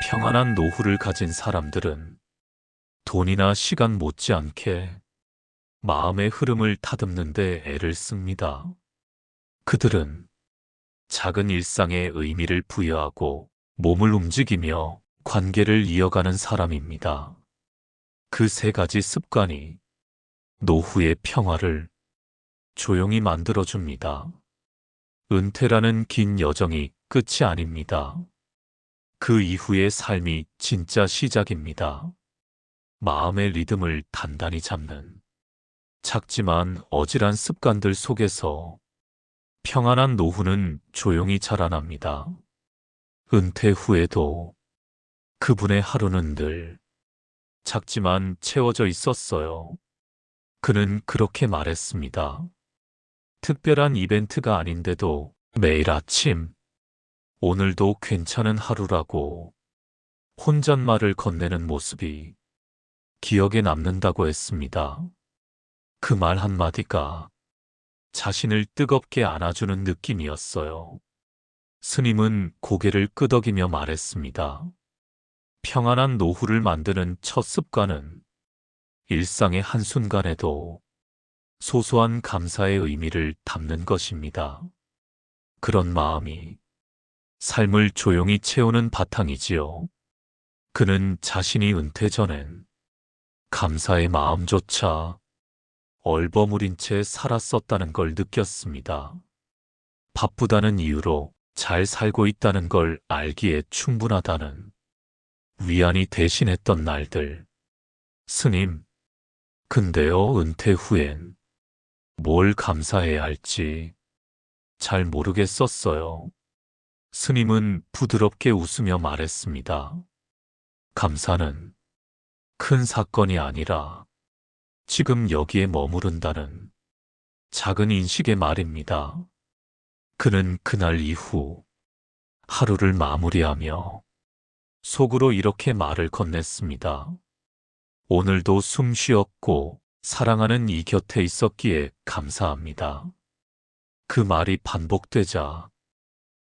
평안한 노후를 가진 사람들은 돈이나 시간 못지않게 마음의 흐름을 다듬는 데 애를 씁니다. 그들은 작은 일상에 의미를 부여하고 몸을 움직이며 관계를 이어가는 사람입니다. 그 세 가지 습관이 노후의 평화를 조용히 만들어줍니다. 은퇴라는 긴 여정이 끝이 아닙니다. 그 이후의 삶이 진짜 시작입니다. 마음의 리듬을 단단히 잡는 작지만 어질한 습관들 속에서 평안한 노후는 조용히 자라납니다. 은퇴 후에도 그분의 하루는 늘 작지만 채워져 있었어요. 그는 그렇게 말했습니다. 특별한 이벤트가 아닌데도 매일 아침, 오늘도 괜찮은 하루라고 혼잣말을 건네는 모습이 기억에 남는다고 했습니다. 그 말 한마디가 자신을 뜨겁게 안아주는 느낌이었어요. 스님은 고개를 끄덕이며 말했습니다. 평안한 노후를 만드는 첫 습관은 일상의 한순간에도 소소한 감사의 의미를 담는 것입니다. 그런 마음이 삶을 조용히 채우는 바탕이지요. 그는 자신이 은퇴 전엔 감사의 마음조차 얼버무린 채 살았었다는 걸 느꼈습니다. 바쁘다는 이유로 잘 살고 있다는 걸 알기에 충분하다는 위안이 대신했던 날들. 스님, 근데요, 은퇴 후엔 뭘 감사해야 할지 잘 모르겠었어요. 스님은 부드럽게 웃으며 말했습니다. 감사는 큰 사건이 아니라 지금 여기에 머무른다는 작은 인식의 말입니다. 그는 그날 이후 하루를 마무리하며 속으로 이렇게 말을 건넸습니다. 오늘도 숨 쉬었고 사랑하는 이 곁에 있었기에 감사합니다. 그 말이 반복되자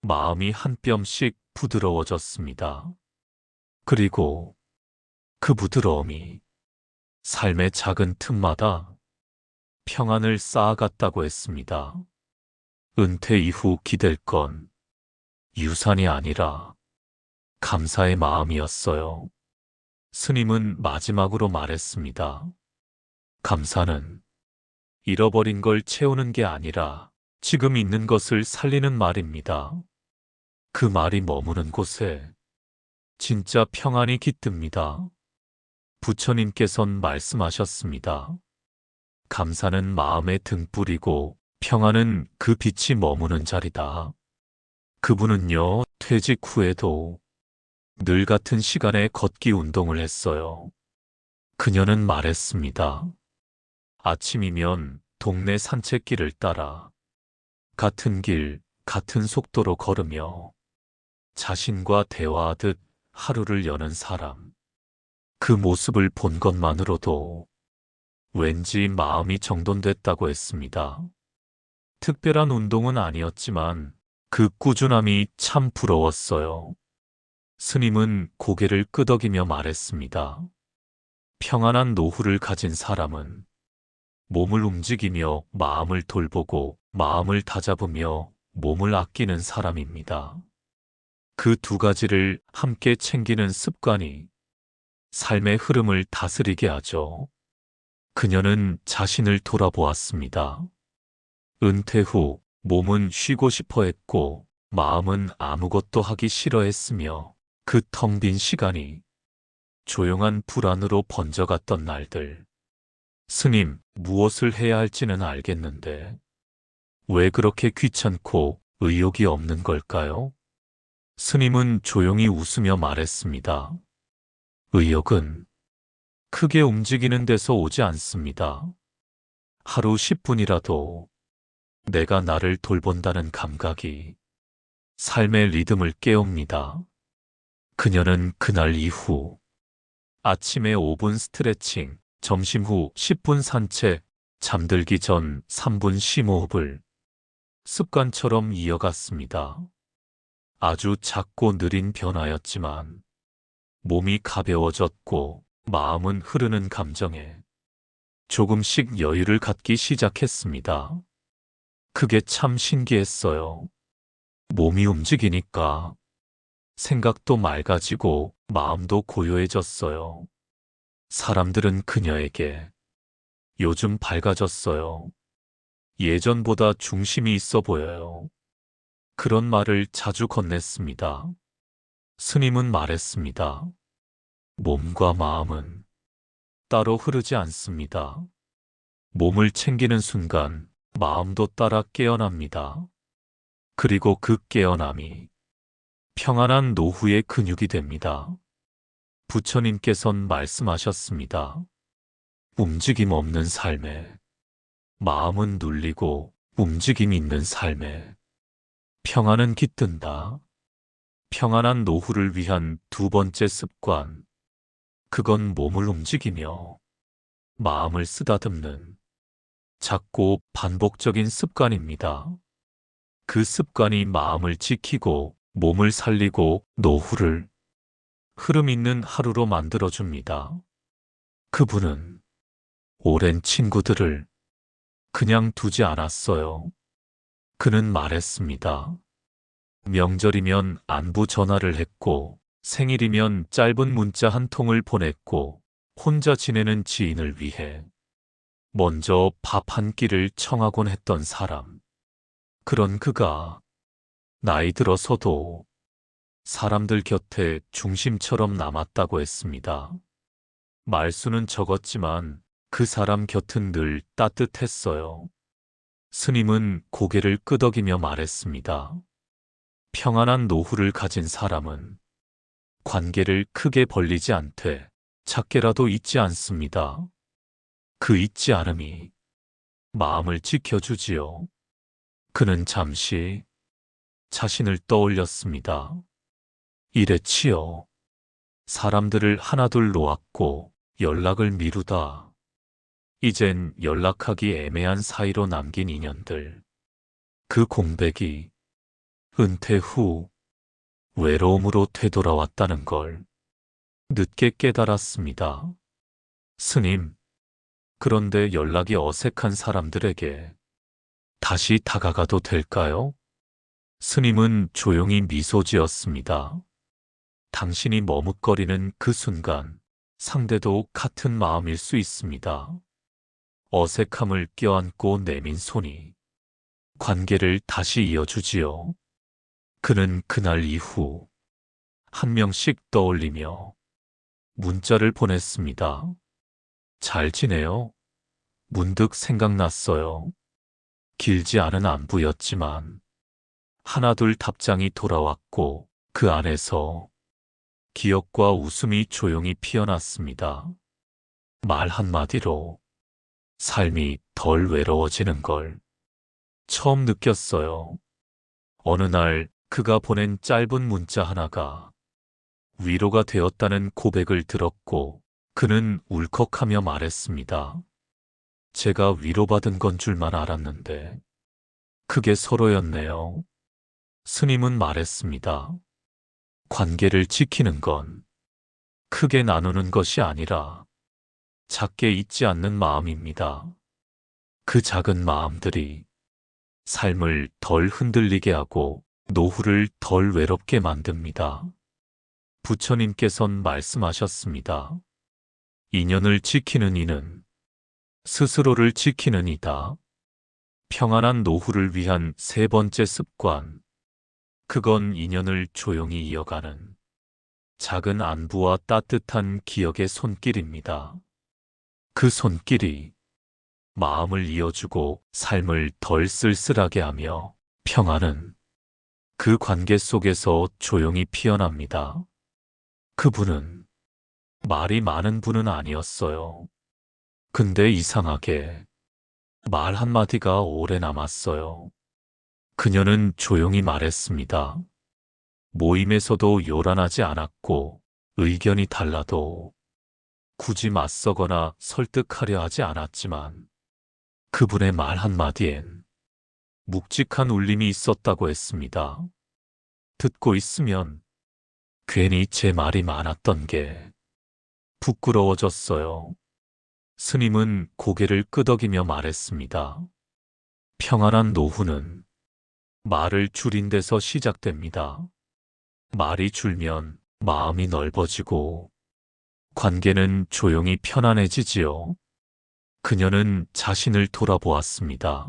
마음이 한 뼘씩 부드러워졌습니다. 그리고 그 부드러움이 삶의 작은 틈마다 평안을 쌓아갔다고 했습니다. 은퇴 이후 기댈 건 유산이 아니라 감사의 마음이었어요. 스님은 마지막으로 말했습니다. 감사는 잃어버린 걸 채우는 게 아니라 지금 있는 것을 살리는 말입니다. 그 말이 머무는 곳에 진짜 평안이 깃듭니다. 부처님께선 말씀하셨습니다. 감사는 마음의 등불이고 평안은 그 빛이 머무는 자리다. 그분은요, 퇴직 후에도 늘 같은 시간에 걷기 운동을 했어요. 그녀는 말했습니다. 아침이면 동네 산책길을 따라 같은 길, 같은 속도로 걸으며 자신과 대화하듯 하루를 여는 사람. 그 모습을 본 것만으로도 왠지 마음이 정돈됐다고 했습니다. 특별한 운동은 아니었지만 그 꾸준함이 참 부러웠어요. 스님은 고개를 끄덕이며 말했습니다. 평안한 노후를 가진 사람은 몸을 움직이며 마음을 돌보고 마음을 다잡으며 몸을 아끼는 사람입니다. 그 두 가지를 함께 챙기는 습관이 삶의 흐름을 다스리게 하죠. 그녀는 자신을 돌아보았습니다. 은퇴 후 몸은 쉬고 싶어 했고 마음은 아무것도 하기 싫어 했으며 그 텅 빈 시간이 조용한 불안으로 번져갔던 날들. 스님, 무엇을 해야 할지는 알겠는데 왜 그렇게 귀찮고 의욕이 없는 걸까요? 스님은 조용히 웃으며 말했습니다. 의욕은 크게 움직이는 데서 오지 않습니다. 하루 10분이라도 내가 나를 돌본다는 감각이 삶의 리듬을 깨웁니다. 그녀는 그날 이후 아침에 5분 스트레칭, 점심 후 10분 산책, 잠들기 전 3분 심호흡을 습관처럼 이어갔습니다. 아주 작고 느린 변화였지만 몸이 가벼워졌고 마음은 흐르는 감정에 조금씩 여유를 갖기 시작했습니다. 그게 참 신기했어요. 몸이 움직이니까 생각도 맑아지고 마음도 고요해졌어요. 사람들은 그녀에게 요즘 밝아졌어요. 예전보다 중심이 있어 보여요. 그런 말을 자주 건넸습니다. 스님은 말했습니다. 몸과 마음은 따로 흐르지 않습니다. 몸을 챙기는 순간 마음도 따라 깨어납니다. 그리고 그 깨어남이 평안한 노후의 근육이 됩니다. 부처님께선 말씀하셨습니다. 움직임 없는 삶에 마음은 눌리고 움직임 있는 삶에 평안은 깃든다. 평안한 노후를 위한 두 번째 습관. 그건 몸을 움직이며 마음을 쓰다듬는 작고 반복적인 습관입니다. 그 습관이 마음을 지키고 몸을 살리고 노후를 흐름 있는 하루로 만들어줍니다. 그분은 오랜 친구들을 그냥 두지 않았어요. 그는 말했습니다. 명절이면 안부 전화를 했고, 생일이면 짧은 문자 한 통을 보냈고, 혼자 지내는 지인을 위해 먼저 밥 한 끼를 청하곤 했던 사람. 그런 그가 나이 들어서도 사람들 곁에 중심처럼 남았다고 했습니다. 말수는 적었지만 그 사람 곁은 늘 따뜻했어요. 스님은 고개를 끄덕이며 말했습니다. 평안한 노후를 가진 사람은 관계를 크게 벌리지 않되 작게라도 잊지 않습니다. 그 잊지 않음이 마음을 지켜주지요. 그는 잠시 자신을 떠올렸습니다. 이랬지요. 사람들을 하나둘 놓았고 연락을 미루다. 이젠 연락하기 애매한 사이로 남긴 인연들. 그 공백이 은퇴 후 외로움으로 되돌아왔다는 걸 늦게 깨달았습니다. 스님, 그런데 연락이 어색한 사람들에게 다시 다가가도 될까요? 스님은 조용히 미소 지었습니다. 당신이 머뭇거리는 그 순간 상대도 같은 마음일 수 있습니다. 어색함을 껴안고 내민 손이 관계를 다시 이어주지요. 그는 그날 이후 한 명씩 떠올리며 문자를 보냈습니다. 잘 지내요? 문득 생각났어요. 길지 않은 안부였지만 하나둘 답장이 돌아왔고 그 안에서 기억과 웃음이 조용히 피어났습니다. 말 한마디로 삶이 덜 외로워지는 걸 처음 느꼈어요. 어느 날 그가 보낸 짧은 문자 하나가 위로가 되었다는 고백을 들었고 그는 울컥하며 말했습니다. 제가 위로받은 건 줄만 알았는데 그게 서로였네요. 스님은 말했습니다. 관계를 지키는 건 크게 나누는 것이 아니라 작게 잊지 않는 마음입니다. 그 작은 마음들이 삶을 덜 흔들리게 하고 노후를 덜 외롭게 만듭니다. 부처님께선 말씀하셨습니다. 인연을 지키는 이는 스스로를 지키는 이다. 평안한 노후를 위한 세 번째 습관. 그건 인연을 조용히 이어가는 작은 안부와 따뜻한 기억의 손길입니다. 그 손길이 마음을 이어주고 삶을 덜 쓸쓸하게 하며 평안은 그 관계 속에서 조용히 피어납니다. 그분은 말이 많은 분은 아니었어요. 근데 이상하게 말 한마디가 오래 남았어요. 그녀는 조용히 말했습니다. 모임에서도 요란하지 않았고 의견이 달라도 굳이 맞서거나 설득하려 하지 않았지만 그분의 말 한마디엔 묵직한 울림이 있었다고 했습니다. 듣고 있으면 괜히 제 말이 많았던 게 부끄러워졌어요. 스님은 고개를 끄덕이며 말했습니다. 평안한 노후는 말을 줄인 데서 시작됩니다. 말이 줄면 마음이 넓어지고 관계는 조용히 편안해지지요. 그녀는 자신을 돌아보았습니다.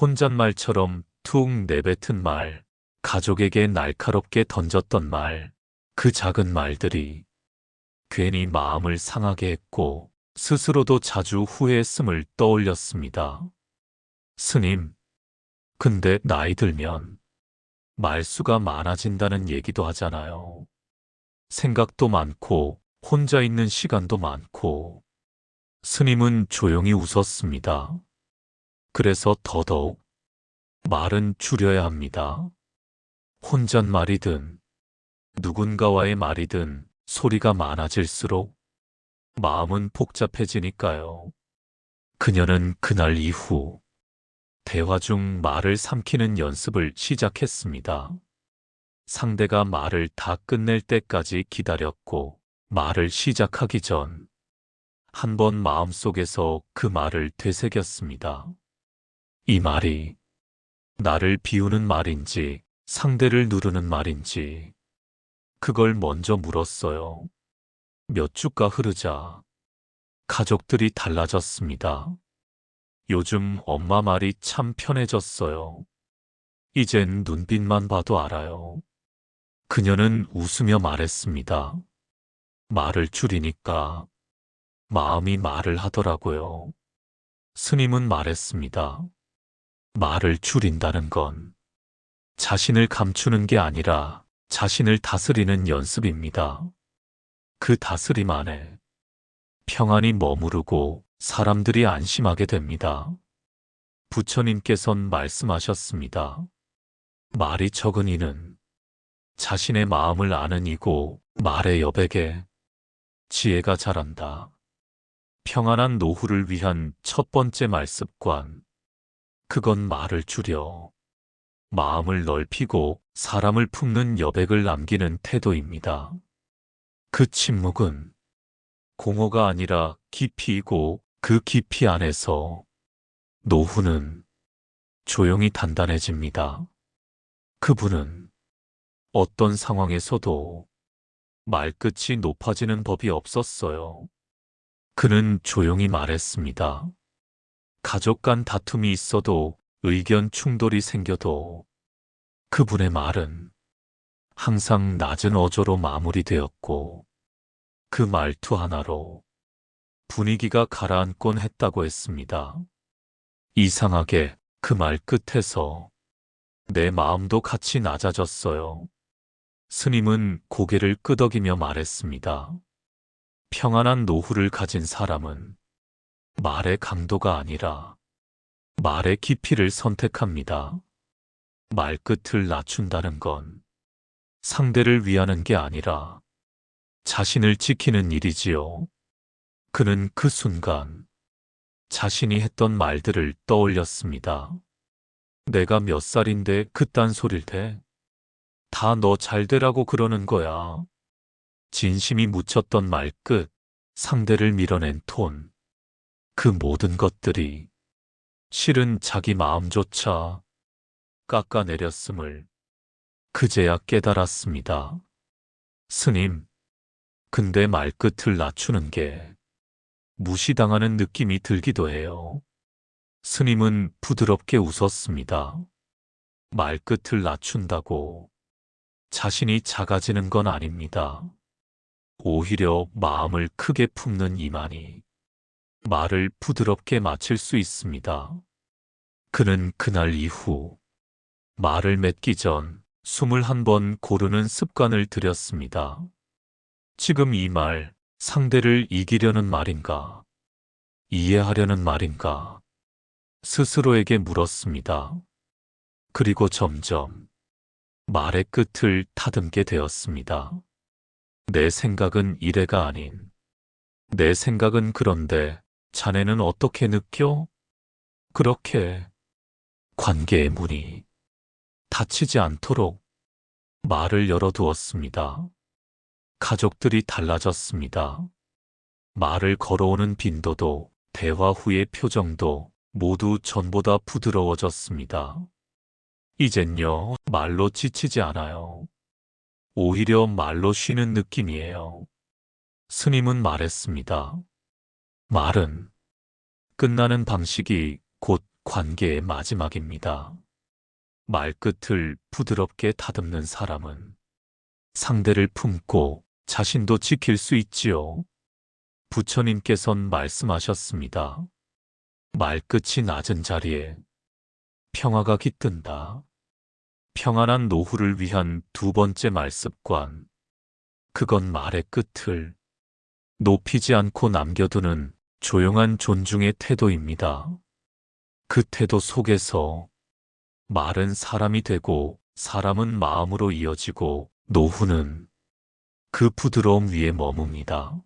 혼잣말처럼 툭 내뱉은 말, 가족에게 날카롭게 던졌던 말, 그 작은 말들이 괜히 마음을 상하게 했고 스스로도 자주 후회했음을 떠올렸습니다. 스님, 근데 나이 들면 말수가 많아진다는 얘기도 하잖아요. 생각도 많고 혼자 있는 시간도 많고. 스님은 조용히 웃었습니다. 그래서 더더욱 말은 줄여야 합니다. 혼잣말이든 누군가와의 말이든 소리가 많아질수록 마음은 복잡해지니까요. 그녀는 그날 이후 대화 중 말을 삼키는 연습을 시작했습니다. 상대가 말을 다 끝낼 때까지 기다렸고 말을 시작하기 전 한 번 마음속에서 그 말을 되새겼습니다. 이 말이 나를 비우는 말인지 상대를 누르는 말인지 그걸 먼저 물었어요. 몇 주가 흐르자 가족들이 달라졌습니다. 요즘 엄마 말이 참 편해졌어요. 이젠 눈빛만 봐도 알아요. 그녀는 웃으며 말했습니다. 말을 줄이니까 마음이 말을 하더라고요. 스님은 말했습니다. 말을 줄인다는 건 자신을 감추는 게 아니라 자신을 다스리는 연습입니다. 그 다스림 안에 평안이 머무르고 사람들이 안심하게 됩니다. 부처님께선 말씀하셨습니다. 말이 적은 이는 자신의 마음을 아는 이고 말의 여백에 지혜가 자란다. 평안한 노후를 위한 첫 번째 말습관. 그건 말을 줄여 마음을 넓히고 사람을 품는 여백을 남기는 태도입니다. 그 침묵은 공허가 아니라 깊이이고 그 깊이 안에서 노후는 조용히 단단해집니다. 그분은 어떤 상황에서도 말끝이 높아지는 법이 없었어요. 그는 조용히 말했습니다. 가족 간 다툼이 있어도 의견 충돌이 생겨도 그분의 말은 항상 낮은 어조로 마무리되었고 그 말투 하나로 분위기가 가라앉곤 했다고 했습니다. 이상하게 그 말 끝에서 내 마음도 같이 낮아졌어요. 스님은 고개를 끄덕이며 말했습니다. 평안한 노후를 가진 사람은 말의 강도가 아니라 말의 깊이를 선택합니다. 말끝을 낮춘다는 건 상대를 위하는 게 아니라 자신을 지키는 일이지요. 그는 그 순간 자신이 했던 말들을 떠올렸습니다. 내가 몇 살인데 그딴 소릴 대? 다 너 잘 되라고 그러는 거야. 진심이 묻혔던 말끝, 상대를 밀어낸 톤, 그 모든 것들이 실은 자기 마음조차 깎아내렸음을 그제야 깨달았습니다. 스님, 근데 말끝을 낮추는 게 무시당하는 느낌이 들기도 해요. 스님은 부드럽게 웃었습니다. 말끝을 낮춘다고 자신이 작아지는 건 아닙니다. 오히려 마음을 크게 품는 이만이 말을 부드럽게 마칠 수 있습니다. 그는 그날 이후 말을 맺기 전 숨을 한 번 고르는 습관을 들였습니다. 지금 이 말, 상대를 이기려는 말인가? 이해하려는 말인가? 스스로에게 물었습니다. 그리고 점점 말의 끝을 다듬게 되었습니다. 내 생각은 이래가 아닌, 내 생각은 그런데 자네는 어떻게 느껴? 그렇게 관계의 문이 닫히지 않도록 말을 열어두었습니다. 가족들이 달라졌습니다. 말을 걸어오는 빈도도 대화 후의 표정도 모두 전보다 부드러워졌습니다. 이젠요, 말로 지치지 않아요. 오히려 말로 쉬는 느낌이에요. 스님은 말했습니다. 말은 끝나는 방식이 곧 관계의 마지막입니다. 말끝을 부드럽게 다듬는 사람은 상대를 품고 자신도 지킬 수 있지요. 부처님께선 말씀하셨습니다. 말끝이 낮은 자리에 평화가 깃든다. 평안한 노후를 위한 두 번째 말습관. 그건 말의 끝을 높이지 않고 남겨두는 조용한 존중의 태도입니다. 그 태도 속에서 말은 사람이 되고 사람은 마음으로 이어지고 노후는 그 부드러움 위에 머뭅니다.